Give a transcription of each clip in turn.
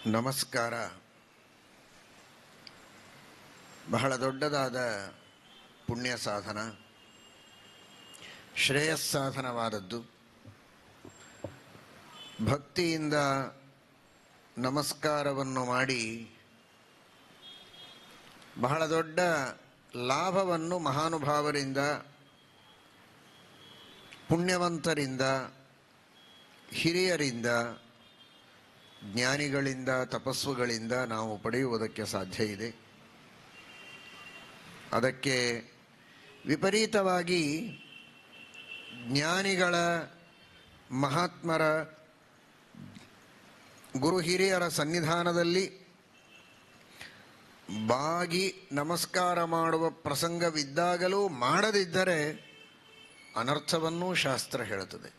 ನಮಸ್ಕಾರ ಬಹಳ ದೊಡ್ಡದಾದ ಪುಣ್ಯ ಸಾಧನ, ಶ್ರೇಯಸ್ಸಾಧನವಾದದ್ದು. ಭಕ್ತಿಯಿಂದ ನಮಸ್ಕಾರವನ್ನು ಮಾಡಿ ಬಹಳ ದೊಡ್ಡ ಲಾಭವನ್ನು ಮಹಾನುಭಾವರಿಂದ, ಪುಣ್ಯವಂತರಿಂದ, ಹಿರಿಯರಿಂದ, ಜ್ಞಾನಿಗಳಿಂದ, ತಪಸ್ಸುಗಳಿಂದ ನಾವು ಪಡೆಯುವುದಕ್ಕೆ ಸಾಧ್ಯ ಇದೆ. ಅದಕ್ಕೆ ವಿಪರೀತವಾಗಿ ಜ್ಞಾನಿಗಳ, ಮಹಾತ್ಮರ, ಗುರು ಹಿರಿಯರ ಸನ್ನಿಧಾನದಲ್ಲಿ ಬಾಗಿ ನಮಸ್ಕಾರ ಮಾಡುವ ಪ್ರಸಂಗವಿದ್ದಾಗಲೂ ಮಾಡದಿದ್ದರೆ ಅನರ್ಥವನ್ನೂ ಶಾಸ್ತ್ರ ಹೇಳುತ್ತದೆ.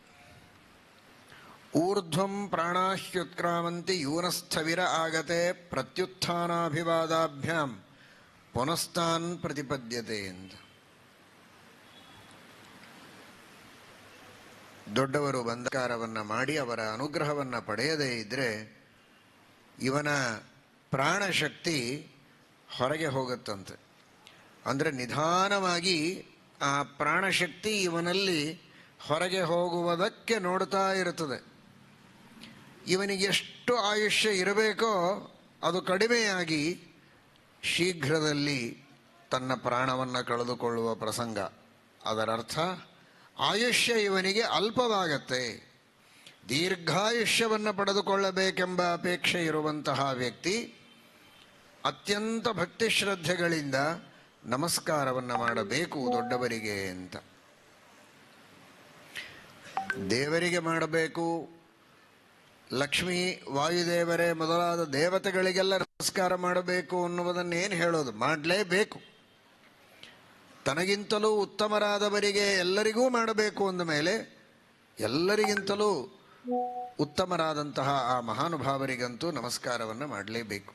ಊರ್ಧ್ವಂ ಪ್ರಾಣಾಹ್ಯುತ್ಕ್ರಾಮಂತಿ ಯೂನಸ್ಥವಿರ ಆಗತೆ ಪ್ರತ್ಯುತ್ಥಾನಾಭಿವಾದಾಭ್ಯಾಂ ಪುನಸ್ತಾನ್ ಪ್ರತಿಪದ್ಯತೆ ಎಂದು. ದೊಡ್ಡವರು ಬಂಧಕಾರವನ್ನು ಮಾಡಿ ಅವರ ಅನುಗ್ರಹವನ್ನು ಪಡೆಯದೇ ಇದ್ದರೆ ಇವನ ಪ್ರಾಣಶಕ್ತಿ ಹೊರಗೆ ಹೋಗುತ್ತಂತೆ. ಅಂದರೆ ನಿಧಾನವಾಗಿ ಆ ಪ್ರಾಣಶಕ್ತಿ ಇವನಲ್ಲಿ ಹೊರಗೆ ಹೋಗುವುದಕ್ಕೆ ನೋಡ್ತಾ ಇರುತ್ತದೆ. ಇವನಿಗೆ ಎಷ್ಟು ಆಯುಷ್ಯ ಇರಬೇಕೋ ಅದು ಕಡಿಮೆಯಾಗಿ ಶೀಘ್ರದಲ್ಲಿ ತನ್ನ ಪ್ರಾಣವನ್ನು ಕಳೆದುಕೊಳ್ಳುವ ಪ್ರಸಂಗ. ಅದರರ್ಥ ಆಯುಷ್ಯ ಇವನಿಗೆ ಅಲ್ಪವಾಗತ್ತೆ. ದೀರ್ಘಾಯುಷ್ಯವನ್ನು ಪಡೆದುಕೊಳ್ಳಬೇಕೆಂಬ ಅಪೇಕ್ಷೆ ಇರುವಂತಹ ವ್ಯಕ್ತಿ ಅತ್ಯಂತ ಭಕ್ತಿ ಶ್ರದ್ಧೆಗಳಿಂದ ನಮಸ್ಕಾರವನ್ನು ಮಾಡಬೇಕು ದೊಡ್ಡವರಿಗೆ ಅಂತ. ದೇವರಿಗೆ ಮಾಡಬೇಕು, ಲಕ್ಷ್ಮೀ, ವಾಯುದೇವರೇ ಮೊದಲಾದ ದೇವತೆಗಳಿಗೆಲ್ಲ ನಮಸ್ಕಾರ ಮಾಡಬೇಕು ಅನ್ನುವುದನ್ನೇನು ಹೇಳೋದು, ಮಾಡಲೇಬೇಕು. ತನಗಿಂತಲೂ ಉತ್ತಮರಾದವರಿಗೆ ಎಲ್ಲರಿಗೂ ಮಾಡಬೇಕು ಅಂದ ಮೇಲೆ ಎಲ್ಲರಿಗಿಂತಲೂ ಉತ್ತಮರಾದಂತಹ ಆ ಮಹಾನುಭಾವರಿಗಂತೂ ನಮಸ್ಕಾರವನ್ನು ಮಾಡಲೇಬೇಕು.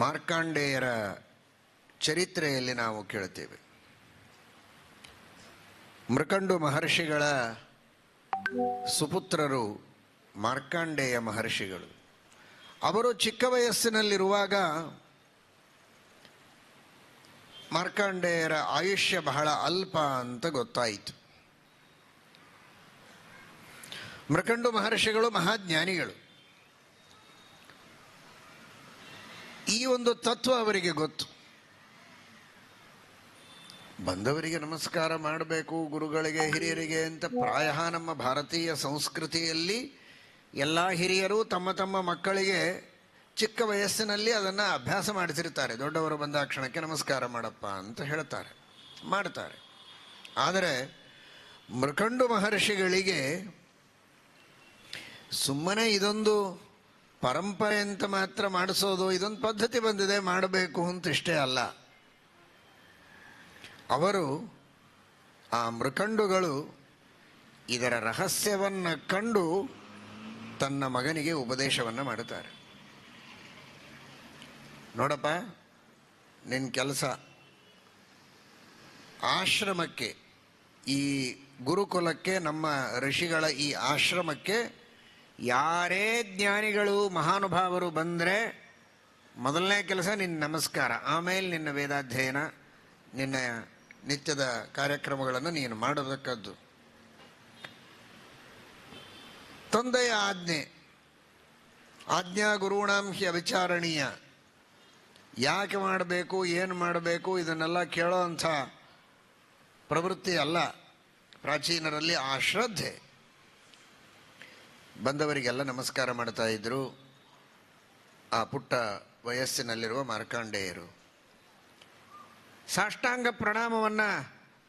ಮಾರ್ಕಾಂಡೇಯರ ಚರಿತ್ರೆಯಲ್ಲಿ ನಾವು ಕೇಳುತ್ತೇವೆ. ಮೃಕಂಡು ಮಹರ್ಷಿಗಳ ಸುಪುತ್ರರು ಮಾರ್ಕಾಂಡೇಯ ಮಹರ್ಷಿಗಳು. ಅವರು ಚಿಕ್ಕ ವಯಸ್ಸಿನಲ್ಲಿರುವಾಗ ಮಾರ್ಕಾಂಡೇಯರ ಆಯುಷ್ಯ ಬಹಳ ಅಲ್ಪ ಅಂತ ಗೊತ್ತಾಯಿತು. ಮೃಕಂಡು ಮಹರ್ಷಿಗಳು ಮಹಾಜ್ಞಾನಿಗಳು. ಈ ಒಂದು ತತ್ವ ಅವರಿಗೆ ಗೊತ್ತು. ಬಂದವರಿಗೆ ನಮಸ್ಕಾರ ಮಾಡಬೇಕು, ಗುರುಗಳಿಗೆ, ಹಿರಿಯರಿಗೆ ಅಂತ ಪ್ರಾಯ ನಮ್ಮ ಭಾರತೀಯ ಸಂಸ್ಕೃತಿಯಲ್ಲಿ ಎಲ್ಲ ಹಿರಿಯರು ತಮ್ಮ ತಮ್ಮ ಮಕ್ಕಳಿಗೆ ಚಿಕ್ಕ ವಯಸ್ಸಿನಲ್ಲಿ ಅದನ್ನು ಅಭ್ಯಾಸ ಮಾಡಿಸಿರ್ತಾರೆ. ದೊಡ್ಡವರು ಬಂದ ಕ್ಷಣಕ್ಕೆ ನಮಸ್ಕಾರ ಮಾಡಪ್ಪ ಅಂತ ಹೇಳ್ತಾರೆ, ಮಾಡ್ತಾರೆ. ಆದರೆ ಮೃಕಂಡು ಮಹರ್ಷಿಗಳಿಗೆ ಸುಮ್ಮನೆ ಇದೊಂದು ಪರಂಪರೆ ಅಂತ ಮಾತ್ರ ಮಾಡಿಸೋದು, ಇದೊಂದು ಪದ್ಧತಿ ಬಂದಿದೆ ಮಾಡಬೇಕು ಅಂತ ಇಷ್ಟೇ ಅಲ್ಲ. ಅವರು, ಆ ಮೃಕಂಡುಗಳು ಇದರ ರಹಸ್ಯವನ್ನು ಕಂಡು ತನ್ನ ಮಗನಿಗೆ ಉಪದೇಶವನ್ನು ಮಾಡುತ್ತಾರೆ. ನೋಡಪ್ಪ, ನಿನ್ನ ಕೆಲಸ ಆಶ್ರಮಕ್ಕೆ, ಈ ಗುರುಕುಲಕ್ಕೆ, ನಮ್ಮ ಋಷಿಗಳ ಈ ಆಶ್ರಮಕ್ಕೆ ಯಾರೇ ಜ್ಞಾನಿಗಳು, ಮಹಾನುಭಾವರು ಬಂದರೆ ಮೊದಲನೇ ಕೆಲಸ ನಿನ್ನ ನಮಸ್ಕಾರ, ಆಮೇಲೆ ನಿನ್ನ ವೇದಾಧ್ಯಯನ, ನಿನ್ನ ನಿತ್ಯದ ಕಾರ್ಯಕ್ರಮಗಳನ್ನು ನೀನು ಮಾಡಬೇಕದ್ದು. ತಂದೆಯ ಆಜ್ಞೆ, ಆಜ್ಞಾ ಗುರುಣಾಂ ಹಿ ಅವಿಚಾರಣೀಯ. ಯಾಕೆ ಮಾಡಬೇಕು, ಏನು ಮಾಡಬೇಕು ಇದನ್ನೆಲ್ಲ ಕೇಳೋ ಅಂಥ ಪ್ರವೃತ್ತಿ ಅಲ್ಲ ಪ್ರಾಚೀನರಲ್ಲಿ. ಆ ಶ್ರದ್ಧೆ. ಬಂದವರಿಗೆಲ್ಲ ನಮಸ್ಕಾರ ಮಾಡ್ತಾ ಇದ್ರು ಆ ಪುಟ್ಟ ವಯಸ್ಸಿನಲ್ಲಿರುವ ಮಾರ್ಕಾಂಡೇಯರು. ಸಾಷ್ಟಾಂಗ ಪ್ರಣಾಮವನ್ನು,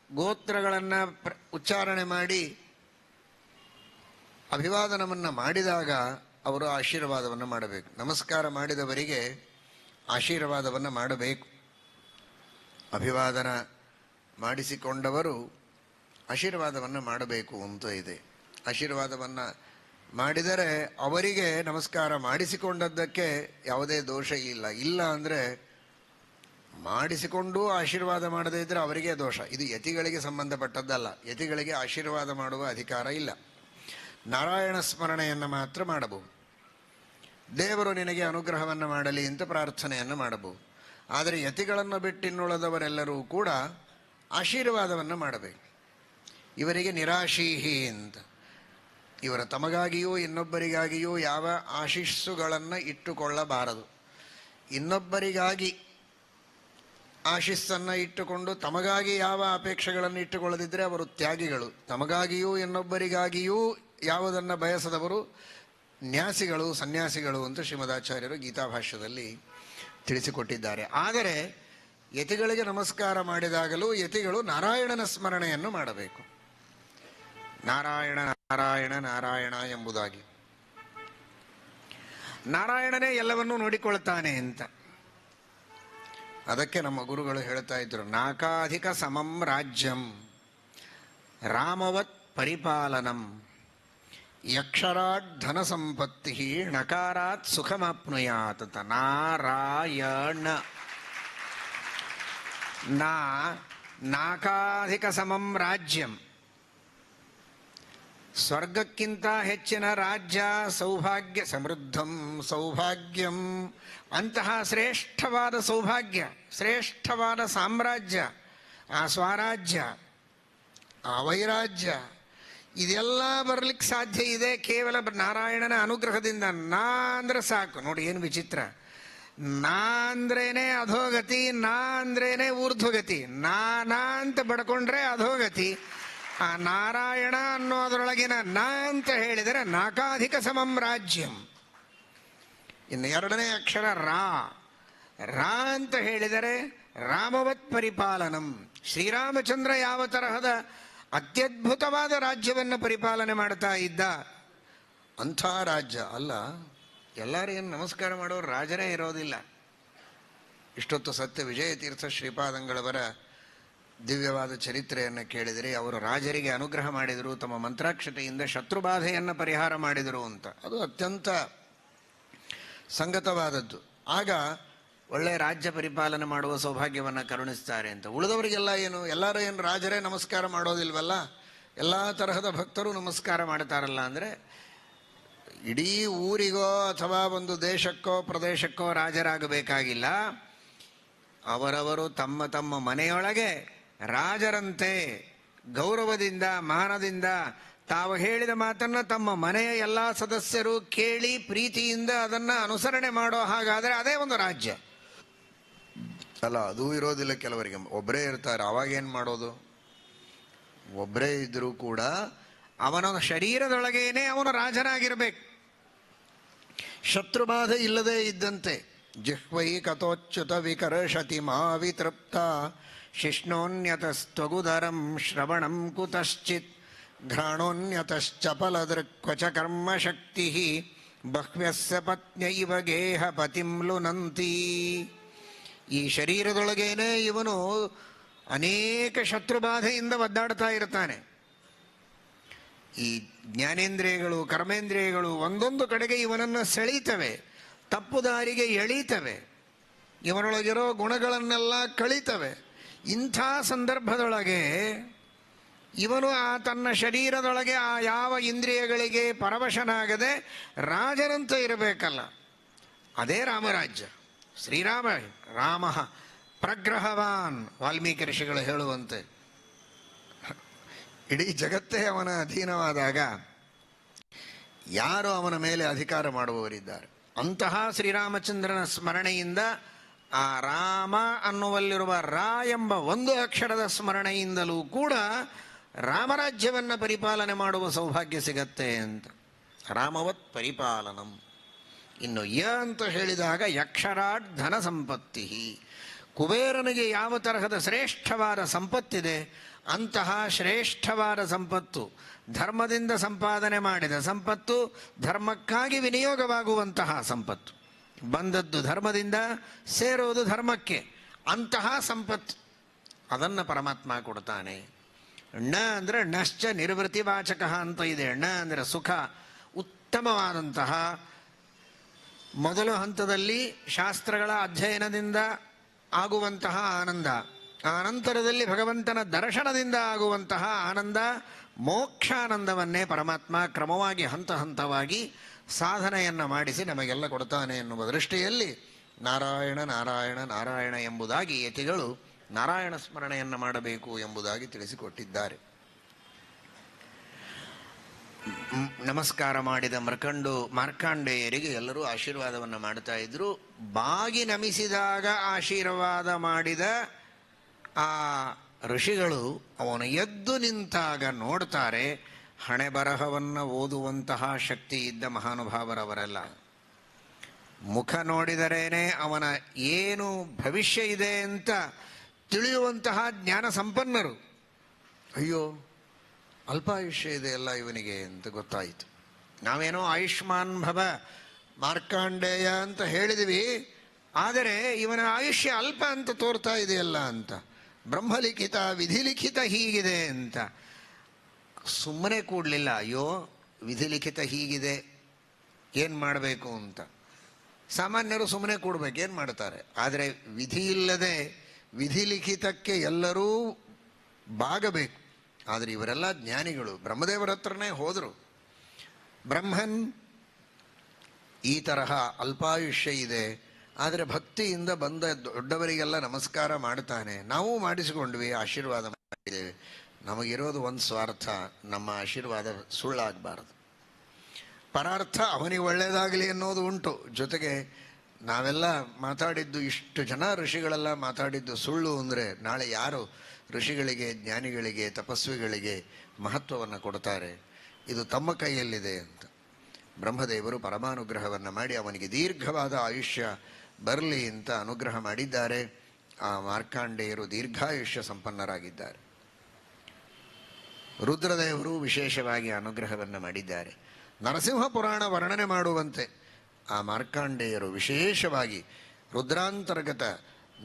ಗೋತ್ರಗಳನ್ನು ಉಚ್ಚಾರಣೆ ಮಾಡಿ ಅಭಿವಾದನವನ್ನು ಮಾಡಿದಾಗ ಅವರು ಆಶೀರ್ವಾದವನ್ನು ಮಾಡಬೇಕು. ನಮಸ್ಕಾರ ಮಾಡಿದವರಿಗೆ ಆಶೀರ್ವಾದವನ್ನು ಮಾಡಬೇಕು. ಅಭಿವಾದನ ಮಾಡಿಸಿಕೊಂಡವರು ಆಶೀರ್ವಾದವನ್ನು ಮಾಡಬೇಕು ಅಂತ ಇದೆ. ಆಶೀರ್ವಾದವನ್ನು ಮಾಡಿದರೆ ಅವರಿಗೆ ನಮಸ್ಕಾರ ಮಾಡಿಸಿಕೊಂಡದ್ದಕ್ಕೆ ಯಾವುದೇ ದೋಷ ಇಲ್ಲ. ಇಲ್ಲ ಅಂದರೆ ಮಾಡಿಸಿಕೊಂಡು ಆಶೀರ್ವಾದ ಮಾಡದೇ ಇದ್ದರೆ ಅವರಿಗೆ ದೋಷ. ಇದು ಯತಿಗಳಿಗೆ ಸಂಬಂಧಪಟ್ಟದ್ದಲ್ಲ. ಯತಿಗಳಿಗೆ ಆಶೀರ್ವಾದ ಮಾಡುವ ಅಧಿಕಾರ ಇಲ್ಲ. ನಾರಾಯಣ ಸ್ಮರಣೆಯನ್ನು ಮಾತ್ರ ಮಾಡಬಹುದು. ದೇವರು ನಿನಗೆ ಅನುಗ್ರಹವನ್ನು ಮಾಡಲಿ ಅಂತ ಪ್ರಾರ್ಥನೆಯನ್ನು ಮಾಡಬಹುದು. ಆದರೆ ಯತಿಗಳನ್ನು ಬಿಟ್ಟಿನ್ನುಳದವರೆಲ್ಲರೂ ಕೂಡ ಆಶೀರ್ವಾದವನ್ನು ಮಾಡಬೇಕು. ಇವರಿಗೆ ನಿರಾಶೀಹಿ ಅಂತ, ಇವರ ತಮಗಾಗಿಯೂ ಇನ್ನೊಬ್ಬರಿಗಾಗಿಯೂ ಯಾವ ಆಶೀಸ್ಸುಗಳನ್ನು ಇಟ್ಟುಕೊಳ್ಳಬಾರದು. ಇನ್ನೊಬ್ಬರಿಗಾಗಿ ಆಶೀಸ್ಸನ್ನು ಇಟ್ಟುಕೊಂಡು ತಮಗಾಗಿ ಯಾವ ಅಪೇಕ್ಷೆಗಳನ್ನು ಇಟ್ಟುಕೊಳ್ಳದಿದ್ದರೆ ಅವರು ತ್ಯಾಗಿಗಳು. ತಮಗಾಗಿಯೂ ಇನ್ನೊಬ್ಬರಿಗಾಗಿಯೂ ಯಾವುದನ್ನು ಬಯಸದವರು ನ್ಯಾಸಿಗಳು, ಸನ್ಯಾಸಿಗಳು ಅಂತ ಶ್ರೀಮದಾಚಾರ್ಯರು ಗೀತಾಭಾಷ್ಯದಲ್ಲಿ ತಿಳಿಸಿಕೊಟ್ಟಿದ್ದಾರೆ. ಆದರೆ ಯತಿಗಳಿಗೆ ನಮಸ್ಕಾರ ಮಾಡಿದಾಗಲೂ ಯತಿಗಳು ನಾರಾಯಣನ ಸ್ಮರಣೆಯನ್ನು ಮಾಡಬೇಕು. ನಾರಾಯಣ ನಾರಾಯಣ ನಾರಾಯಣ ಎಂಬುದಾಗಿ. ನಾರಾಯಣನೇ ಎಲ್ಲವನ್ನೂ ನೋಡಿಕೊಳ್ತಾನೆ ಅಂತ. ಅದಕ್ಕೆ ನಮ್ಮ ಗುರುಗಳು ಹೇಳ್ತಾ ಇದ್ರು, ನಾಕಾಧಿಕ ಸಮಂ ರಾಜ್ಯಂ ರಾಮವತ್ ಪರಿಪಾಲನಂ ಯಕ್ಷರಾಟ್ ಧನ ಸಂಪತ್ತಿ ಣಕಾರಾತ್ ಸುಖಮಾಪ್ನುಯಾತ್. ನಾರಾಯಣ ನಾಕಾಧಿಕ ಸಮಂ ರಾಜ್ಯಂ, ಸ್ವರ್ಗಕ್ಕಿಂತ ಹೆಚ್ಚಿನ ರಾಜ್ಯ, ಸೌಭಾಗ್ಯ, ಸಮೃದ್ಧಂ ಸೌಭಾಗ್ಯಂ, ಅಂತಹ ಶ್ರೇಷ್ಠವಾದ ಸೌಭಾಗ್ಯ, ಶ್ರೇಷ್ಠವಾದ ಸಾಮ್ರಾಜ್ಯ, ಆ ಸ್ವರಾಜ್ಯ, ಆ ವೈರಾಜ್ಯ, ಇದೆಲ್ಲ ಬರಲಿಕ್ಕೆ ಸಾಧ್ಯ ಇದೆ ಕೇವಲ ನಾರಾಯಣನ ಅನುಗ್ರಹದಿಂದ. ನಾ ಅಂದರೆ ಸಾಕು. ನೋಡಿ ಏನು ವಿಚಿತ್ರ. ನಾ ಅಂದ್ರೇನೆ ಅಧೋಗತಿ, ನಾ ಅಂದ್ರೇನೆ ಊರ್ಧ್ವಗತಿ. ನಾ ಅಂತ ಬಡ್ಕೊಂಡ್ರೆ ಅಧೋಗತಿ. ಆ ನಾರಾಯಣ ಅನ್ನೋದರೊಳಗಿನ ನಾ ಅಂತ ಹೇಳಿದರೆ ನಾಕಾಧಿಕ ಸಮಂ ರಾಜ್ಯಂ. ಇನ್ನು ಎರಡನೇ ಅಕ್ಷರ ರಾ. ರಾ ಅಂತ ಹೇಳಿದರೆ ರಾಮವತ್ ಪರಿಪಾಲನಂ. ಶ್ರೀರಾಮಚಂದ್ರ ಯಾವ ತರಹದ ಅತ್ಯದ್ಭುತವಾದ ರಾಜ್ಯವನ್ನು ಪರಿಪಾಲನೆ ಮಾಡ್ತಾ ಇದ್ದ ಅಂಥ ರಾಜ್ಯ ಅಲ್ಲ. ಎಲ್ಲರೂ ಏನು ನಮಸ್ಕಾರ ಮಾಡೋರು ರಾಜರೇ ಇರೋದಿಲ್ಲ. ಇಷ್ಟೊತ್ತು ಸತ್ಯ ವಿಜಯತೀರ್ಥ ಶ್ರೀಪಾದಂಗಳವರ ದಿವ್ಯವಾದ ಚರಿತ್ರೆಯನ್ನು ಕೇಳಿದರೆ ಅವರು ರಾಜರಿಗೆ ಅನುಗ್ರಹ ಮಾಡಿದರು, ತಮ್ಮ ಮಂತ್ರಾಕ್ಷತೆಯಿಂದ ಶತ್ರುಬಾಧೆಯನ್ನು ಪರಿಹಾರ ಮಾಡಿದರು ಅಂತ. ಅದು ಅತ್ಯಂತ ಸಂಗತವಾದದ್ದು. ಆಗ ಒಳ್ಳೆ ರಾಜ್ಯ ಪರಿಪಾಲನೆ ಮಾಡುವ ಸೌಭಾಗ್ಯವನ್ನು ಕರುಣಿಸ್ತಾರೆ ಅಂತ. ಉಳಿದವರಿಗೆಲ್ಲ ಏನು, ಎಲ್ಲರೂ ಏನು ರಾಜರೇ ನಮಸ್ಕಾರ ಮಾಡೋದಿಲ್ವಲ್ಲ, ಎಲ್ಲ ತರಹದ ಭಕ್ತರು ನಮಸ್ಕಾರ ಮಾಡ್ತಾರಲ್ಲ ಅಂದರೆ, ಇಡೀ ಊರಿಗೋ ಅಥವಾ ಒಂದು ದೇಶಕ್ಕೋ ಪ್ರದೇಶಕ್ಕೋ ರಾಜರಾಗಬೇಕಾಗಿಲ್ಲ. ಅವರವರು ತಮ್ಮ ತಮ್ಮ ಮನೆಯೊಳಗೆ ರಾಜರಂತೆ ಗೌರವದಿಂದ ಮಾನದಿಂದ ತಾವು ಹೇಳಿದ ಮಾತನ್ನು ತಮ್ಮ ಮನೆಯ ಎಲ್ಲ ಸದಸ್ಯರು ಕೇಳಿ ಪ್ರೀತಿಯಿಂದ ಅದನ್ನು ಅನುಸರಣೆ ಮಾಡೋ ಹಾಗಾದರೆ ಅದೇ ಒಂದು ರಾಜ್ಯ ಅಲ್ಲ. ಅದೂ ಇರೋದಿಲ್ಲ ಕೆಲವರಿಗೆ. ಒಬ್ಬರೇ ಇರ್ತಾರೆ, ಅವಾಗೇನು ಮಾಡೋದು? ಒಬ್ಬರೇ ಇದ್ದರೂ ಕೂಡ ಅವನ ಶರೀರದೊಳಗೇನೆ ಅವನು ರಾಜನಾಗಿರಬೇಕು. ಶತ್ರುಬಾಧೆ ಇಲ್ಲದೇ ಇದ್ದಂತೆ. ಜಿಹ್ವೈ ಕಥೋಚ್ಯುತ ವಿಕರ್ಷತಿ ಮಾ ವಿತೃಪ್ತ ಶಿಷ್ಣೋನ್ಯತಸ್ತ್ವಗುದರಂ ಶ್ರವಣಂ ಕುತಶ್ಚಿತ್ ಘ್ರಾಣೋನ್ಯತಶ್ಚಪಲದೃಕ್ವಚ ಕರ್ಮಶಕ್ತಿ ಬಹ್ವ್ಯಸ್ಯ ಪತ್ನ್ಯ ಇವ ಗೇಹ ಪತಿಂ ಲುನಂತಿ. ಈ ಶರೀರದೊಳಗೇನೆ ಇವನು ಅನೇಕ ಶತ್ರುಬಾಧೆಯಿಂದ ಒದ್ದಾಡ್ತಾ ಇರ್ತಾನೆ. ಈ ಜ್ಞಾನೇಂದ್ರಿಯಗಳು ಕರ್ಮೇಂದ್ರಿಯಗಳು ಒಂದೊಂದು ಕಡೆಗೆ ಇವನನ್ನು ಸೆಳೀತವೆ, ತಪ್ಪು ದಾರಿಗೆ ಎಳೀತವೆ, ಇವನೊಳಗಿರೋ ಗುಣಗಳನ್ನೆಲ್ಲ ಕಳೀತವೆ. ಇಂಥ ಸಂದರ್ಭದೊಳಗೆ ಇವನು ತನ್ನ ಶರೀರದೊಳಗೆ ಆ ಯಾವ ಇಂದ್ರಿಯಗಳಿಗೆ ಪರವಶನಾಗದೆ ರಾಜನಂತೆ ಇರಬೇಕಲ್ಲ. ಅದೇ ರಾಮರಾಜ್ಯ. ಶ್ರೀರಾಮ ರಾಮ ಪ್ರಗ್ರಹವಾನ್, ವಾಲ್ಮೀಕಿ ಋಷಿಗಳು ಹೇಳುವಂತೆ. ಇಡೀ ಜಗತ್ತೇ ಅವನ ಅಧೀನವಾದಾಗ ಯಾರು ಅವನ ಮೇಲೆ ಅಧಿಕಾರ ಮಾಡುವವರಿದ್ದಾರೆ? ಅಂತಹ ಶ್ರೀರಾಮಚಂದ್ರನ ಸ್ಮರಣೆಯಿಂದ, ಆ ರಾಮ ಅನ್ನುವಲ್ಲಿರುವ ರಾ ಎಂಬ ಒಂದು ಅಕ್ಷರದ ಸ್ಮರಣೆಯಿಂದಲೂ ಕೂಡ ರಾಮರಾಜ್ಯವನ್ನು ಪರಿಪಾಲನೆ ಮಾಡುವ ಸೌಭಾಗ್ಯ ಸಿಗತ್ತೆ ಅಂತ. ರಾಮವತ್ ಪರಿಪಾಲನಂ. ಇನ್ನು ಅಂತ ಹೇಳಿದಾಗ ಯಕ್ಷರಾಟ್ ಧನ ಸಂಪತ್ತಿ. ಕುಬೇರನಿಗೆ ಯಾವ ತರಹದ ಶ್ರೇಷ್ಠವಾದ ಸಂಪತ್ತಿದೆ ಅಂತಹ ಶ್ರೇಷ್ಠವಾದ ಸಂಪತ್ತು, ಧರ್ಮದಿಂದ ಸಂಪಾದನೆ ಮಾಡಿದ ಸಂಪತ್ತು, ಧರ್ಮಕ್ಕಾಗಿ ವಿನಿಯೋಗವಾಗುವಂತಹ ಸಂಪತ್ತು. ಬಂದದ್ದು ಧರ್ಮದಿಂದ, ಸೇರೋದು ಧರ್ಮಕ್ಕೆ. ಅಂತಹ ಸಂಪತ್ತು ಅದನ್ನು ಪರಮಾತ್ಮ ಕೊಡ್ತಾನೆ. ಣ ಅಂದರೆ ನಶ್ಚ ನಿರ್ವೃತಿ ವಾಚಕ ಅಂತ ಇದೆ. ಣ ಅಂದರೆ ಸುಖ, ಉತ್ತಮವಾದಂತಹ ಮೊದಲ ಹಂತದಲ್ಲಿ ಶಾಸ್ತ್ರಗಳ ಅಧ್ಯಯನದಿಂದ ಆಗುವಂತಹ ಆನಂದ. ಆ ಅನಂತರದಲ್ಲಿ ಭಗವಂತನ ದರ್ಶನದಿಂದ ಆಗುವಂತಹ ಆನಂದ ಮೋಕ್ಷಾನಂದವನ್ನೇ ಪರಮಾತ್ಮ ಕ್ರಮವಾಗಿ ಹಂತ ಹಂತವಾಗಿ ಸಾಧನೆಯನ್ನು ಮಾಡಿಸಿ ನಮಗೆಲ್ಲ ಕೊಡ್ತಾನೆ ಎನ್ನುವ ದೃಷ್ಟಿಯಲ್ಲಿ ನಾರಾಯಣ ನಾರಾಯಣ ನಾರಾಯಣ ಎಂಬುದಾಗಿ ಯತಿಗಳು ನಾರಾಯಣ ಸ್ಮರಣೆಯನ್ನು ಮಾಡಬೇಕು ಎಂಬುದಾಗಿ ತಿಳಿಸಿಕೊಟ್ಟಿದ್ದಾರೆ. ನಮಸ್ಕಾರ ಮಾಡಿದ ಮಾರ್ಕಾಂಡೇಯರಿಗೆ ಎಲ್ಲರೂ ಆಶೀರ್ವಾದವನ್ನು ಮಾಡ್ತಾ ಇದ್ರು. ಬಾಗಿ ನಮಿಸಿದಾಗ ಆಶೀರ್ವಾದ ಮಾಡಿದ ಆ ಋಷಿಗಳು ಅವನು ಎದ್ದು ನಿಂತಾಗ ನೋಡ್ತಾರೆ, ಹಣೆ ಬರಹವನ್ನು ಓದುವಂತಹ ಶಕ್ತಿ ಇದ್ದ ಮಹಾನುಭಾವರವರೆಲ್ಲ. ಮುಖ ನೋಡಿದರೇನೆ ಅವನ ಏನು ಭವಿಷ್ಯ ಇದೆ ಅಂತ ತಿಳಿಯುವಂತಹ ಜ್ಞಾನ ಸಂಪನ್ನರು. ಅಯ್ಯೋ, ಅಲ್ಪಾಯುಷ್ಯ ಇದೆ ಅಲ್ಲ ಇವನಿಗೆ ಅಂತ ಗೊತ್ತಾಯಿತು. ನಾವೇನೋ ಆಯುಷ್ಮಾನ್ ಭವ ಮಾರ್ಕಾಂಡೇಯ ಅಂತ ಹೇಳಿದ್ವಿ, ಆದರೆ ಇವನ ಆಯುಷ್ಯ ಅಲ್ಪ ಅಂತ ತೋರ್ತಾ ಇದೆಯಲ್ಲ ಅಂತ. ಬ್ರಹ್ಮಲಿಖಿತ ವಿಧಿಲಿಖಿತ ಹೀಗಿದೆ ಅಂತ ಸುಮ್ಮನೆ ಕೂಡಲಿಲ್ಲ. ಅಯ್ಯೋ, ವಿಧಿಲಿಖಿತ ಹೀಗಿದೆ, ಏನು ಮಾಡಬೇಕು ಅಂತ. ಸಾಮಾನ್ಯರು ಸುಮ್ಮನೆ ಕೂಡ್ಬೇಕು, ಏನು ಮಾಡ್ತಾರೆ. ಆದರೆ ವಿಧಿ ಇಲ್ಲದೆ ವಿಧಿಲಿಖಿತಕ್ಕೆ ಎಲ್ಲರೂ ಬಾಗಬೇಕು. ಆದರೆ ಇವರೆಲ್ಲ ಜ್ಞಾನಿಗಳು, ಬ್ರಹ್ಮದೇವರ ಹತ್ರನೇ ಹೋದರು. ಬ್ರಹ್ಮನ್ ಈ ತರಹ ಅಲ್ಪಾಯುಷ್ಯ ಇದೆ, ಆದರೆ ಭಕ್ತಿಯಿಂದ ಬಂದ ದೊಡ್ಡವರಿಗೆಲ್ಲ ನಮಸ್ಕಾರ ಮಾಡ್ತಾನೆ. ನಾವು ಮಾಡಿಸಿಕೊಂಡ್ವಿ, ಆಶೀರ್ವಾದ ಮಾಡಿದ್ದೇವೆ. ನಮಗಿರೋದು ಒಂದು ಸ್ವಾರ್ಥ, ನಮ್ಮ ಆಶೀರ್ವಾದ ಸುಳ್ಳಾಗಬಾರದು. ಪರಾರ್ಥ ಅವನಿಗೆ ಒಳ್ಳೆಯದಾಗಲಿ ಅನ್ನೋದು ಉಂಟು. ಜೊತೆಗೆ ನಾವೆಲ್ಲ ಮಾತಾಡಿದ್ದು, ಇಷ್ಟು ಜನ ಋಷಿಗಳೆಲ್ಲ ಮಾತಾಡಿದ್ದು ಸುಳ್ಳು ಅಂದರೆ ನಾಳೆ ಯಾರು ಋಷಿಗಳಿಗೆ, ಜ್ಞಾನಿಗಳಿಗೆ, ತಪಸ್ವಿಗಳಿಗೆ ಮಹತ್ವವನ್ನು ಕೊಡ್ತಾರೆ? ಇದು ತಮ್ಮ ಕೈಯಲ್ಲಿದೆ ಅಂತ ಬ್ರಹ್ಮದೇವರು ಪರಮಾನುಗ್ರಹವನ್ನು ಮಾಡಿ ಅವನಿಗೆ ದೀರ್ಘವಾದ ಆಯುಷ್ಯ ಬರಲಿ ಅಂತ ಅನುಗ್ರಹ ಮಾಡಿದ್ದಾರೆ. ಆ ಮಾರ್ಕಾಂಡೇಯರು ದೀರ್ಘಾಯುಷ್ಯ ಸಂಪನ್ನರಾಗಿದ್ದಾರೆ. ರುದ್ರದೇವರು ವಿಶೇಷವಾಗಿ ಅನುಗ್ರಹವನ್ನು ಮಾಡಿದ್ದಾರೆ. ನರಸಿಂಹ ಪುರಾಣ ವರ್ಣನೆ ಮಾಡುವಂತೆ ಆ ಮಾರ್ಕಾಂಡೇಯರು ವಿಶೇಷವಾಗಿ ರುದ್ರಾಂತರ್ಗತ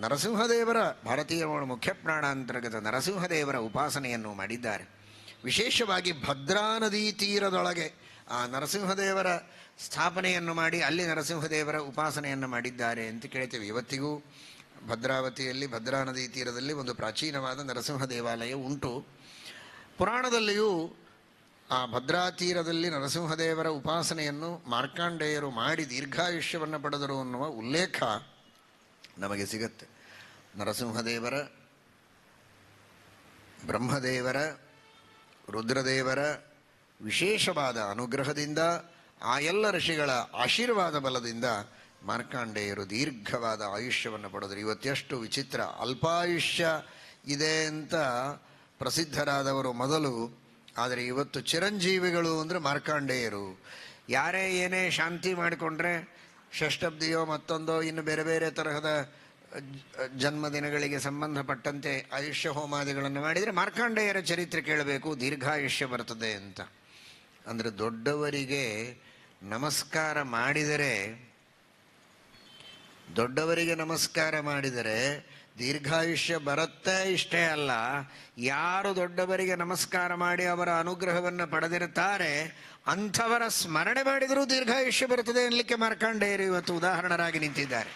ನರಸಿಂಹದೇವರ, ಭಾರತೀಯ ಮುಖ್ಯ ಪ್ರಾಣಾಂತರ್ಗತ ನರಸಿಂಹದೇವರ ಉಪಾಸನೆಯನ್ನು ಮಾಡಿದ್ದಾರೆ. ವಿಶೇಷವಾಗಿ ಭದ್ರಾ ನದಿ ತೀರದೊಳಗೆ ಆ ನರಸಿಂಹದೇವರ ಸ್ಥಾಪನೆಯನ್ನು ಮಾಡಿ ಅಲ್ಲಿ ನರಸಿಂಹದೇವರ ಉಪಾಸನೆಯನ್ನು ಮಾಡಿದ್ದಾರೆ ಅಂತ ಕೇಳ್ತೇವೆ. ಇವತ್ತಿಗೂ ಭದ್ರಾವತಿಯಲ್ಲಿ ಭದ್ರಾ ನದಿ ತೀರದಲ್ಲಿ ಒಂದು ಪ್ರಾಚೀನವಾದ ನರಸಿಂಹ ದೇವಾಲಯ ಉಂಟು. ಪುರಾಣದಲ್ಲಿಯೂ ಆ ಭದ್ರಾ ತೀರದಲ್ಲಿ ನರಸಿಂಹದೇವರ ಉಪಾಸನೆಯನ್ನು ಮಾರ್ಕಾಂಡೇಯರು ಮಾಡಿ ದೀರ್ಘಾಯುಷ್ಯವನ್ನು ಪಡೆದರು ಅನ್ನುವ ಉಲ್ಲೇಖ ನಮಗೆ ಸಿಗತ್ತೆ. ನರಸಿಂಹದೇವರ, ಬ್ರಹ್ಮದೇವರ, ರುದ್ರದೇವರ ವಿಶೇಷವಾದ ಅನುಗ್ರಹದಿಂದ, ಆ ಎಲ್ಲ ಋಷಿಗಳ ಆಶೀರ್ವಾದ ಬಲದಿಂದ ಮಾರ್ಕಾಂಡೇಯರು ದೀರ್ಘವಾದ ಆಯುಷ್ಯವನ್ನು ಪಡೆದರು. ಇವತ್ತೆಷ್ಟು ವಿಚಿತ್ರ, ಅಲ್ಪಾಯುಷ್ಯ ಇದೆ ಅಂತ ಪ್ರಸಿದ್ಧರಾದವರು ಮೊದಲು, ಆದರೆ ಇವತ್ತು ಚಿರಂಜೀವಿಗಳು ಅಂದರೆ ಮಾರ್ಕಾಂಡೇಯರು. ಯಾರೇ ಏನೇ ಶಾಂತಿ ಮಾಡಿಕೊಂಡ್ರೆ ಷಷ್ಠಬ್ದಿಯೋ ಮತ್ತೊಂದೋ ಇನ್ನು ಬೇರೆ ಬೇರೆ ತರಹದ ಜನ್ಮದಿನಗಳಿಗೆ ಸಂಬಂಧಪಟ್ಟಂತೆ ಆಯುಷ್ಯ ಹೋಮಾದಿಗಳನ್ನು ಮಾಡಿದರೆ ಮಾರ್ಕಾಂಡೇಯರ ಚರಿತ್ರೆ ಕೇಳಬೇಕು, ದೀರ್ಘಾಯುಷ್ಯ ಬರ್ತದೆ ಅಂತ. ಅಂದರೆ ದೊಡ್ಡವರಿಗೆ ನಮಸ್ಕಾರ ಮಾಡಿದರೆ ದೀರ್ಘಾಯುಷ್ಯ ಬರುತ್ತೆ. ಇಷ್ಟೇ ಅಲ್ಲ, ಯಾರು ದೊಡ್ಡವರಿಗೆ ನಮಸ್ಕಾರ ಮಾಡಿ ಅವರ ಅನುಗ್ರಹವನ್ನು ಪಡೆದಿರುತ್ತಾರೆ ಅಂಥವರ ಸ್ಮರಣೆ ಮಾಡಿದರೂ ದೀರ್ಘಾಯುಷ್ಯ ಬರುತ್ತದೆ ಎನ್ನಲಿಕ್ಕೆ ಮಾರ್ಕಾಂಡೇಯರು ಇವತ್ತು ಉದಾಹರಣರಾಗಿ ನಿಂತಿದ್ದಾರೆ.